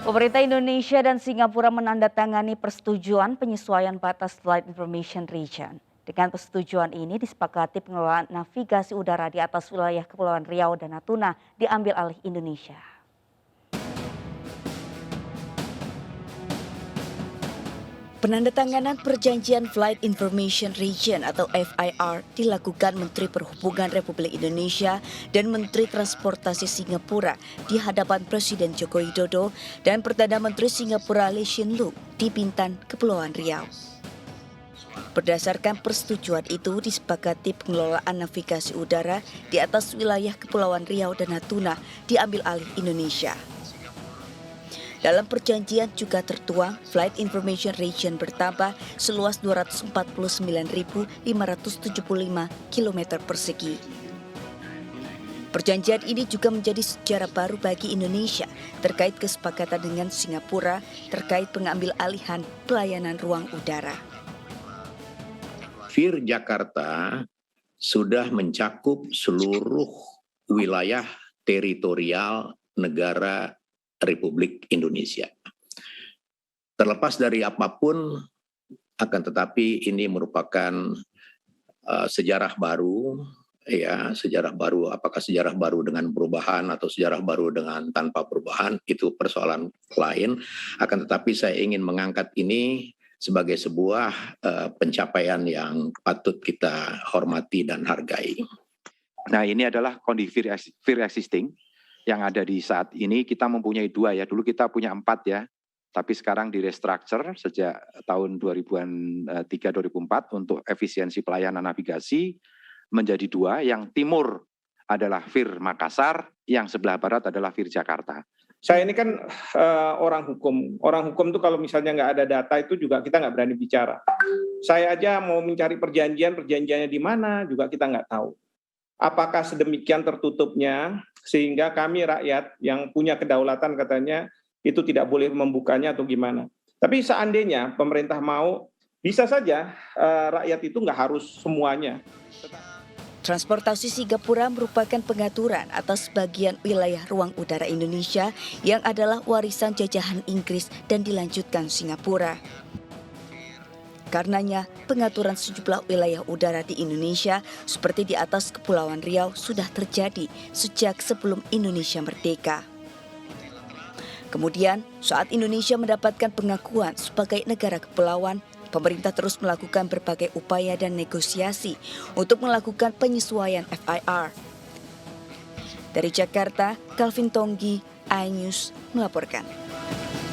Pemerintah Indonesia dan Singapura menandatangani persetujuan penyesuaian batas Flight Information Region. Dengan persetujuan ini disepakati pengelolaan navigasi udara di atas wilayah Kepulauan Riau dan Natuna diambil alih Indonesia. Penandatanganan perjanjian Flight Information Region atau FIR dilakukan Menteri Perhubungan Republik Indonesia dan Menteri Transportasi Singapura di hadapan Presiden Joko Widodo dan Perdana Menteri Singapura Lee Hsien Loong di Bintan, Kepulauan Riau. Berdasarkan persetujuan itu disepakati pengelolaan navigasi udara di atas wilayah Kepulauan Riau dan Natuna diambil alih Indonesia. Dalam perjanjian juga tertuang Flight Information Region bertambah seluas 249.575 km persegi. Perjanjian ini juga menjadi sejarah baru bagi Indonesia terkait kesepakatan dengan Singapura terkait pengambil alihan pelayanan ruang udara. FIR Jakarta sudah mencakup seluruh wilayah teritorial negara Republik Indonesia. Terlepas dari apapun, akan tetapi ini merupakan sejarah baru, ya, sejarah baru. Apakah sejarah baru dengan perubahan atau sejarah baru dengan tanpa perubahan, itu persoalan lain. Akan tetapi saya ingin mengangkat ini sebagai sebuah pencapaian yang patut kita hormati dan hargai. Nah, ini adalah kondisi FIR existing yang ada di saat ini. Kita mempunyai 2 ya, dulu kita punya 4 ya, tapi sekarang di restructure sejak tahun 2003-2004 untuk efisiensi pelayanan navigasi menjadi 2, yang timur adalah FIR Makassar, yang sebelah barat adalah FIR Jakarta. Saya ini kan orang hukum tuh kalau misalnya nggak ada data itu juga kita nggak berani bicara. Saya aja mau mencari perjanjiannya di mana juga kita nggak tahu. Apakah sedemikian tertutupnya sehingga kami rakyat yang punya kedaulatan katanya itu tidak boleh membukanya atau gimana. Tapi seandainya pemerintah mau, bisa saja rakyat itu nggak harus semuanya. Transportasi Singapura merupakan pengaturan atas bagian wilayah ruang udara Indonesia yang adalah warisan jajahan Inggris dan dilanjutkan Singapura. Karenanya, pengaturan sejumlah wilayah udara di Indonesia seperti di atas Kepulauan Riau sudah terjadi sejak sebelum Indonesia merdeka. Kemudian, saat Indonesia mendapatkan pengakuan sebagai negara kepulauan, pemerintah terus melakukan berbagai upaya dan negosiasi untuk melakukan penyesuaian FIR. Dari Jakarta, Calvin Tonggi, iNews melaporkan.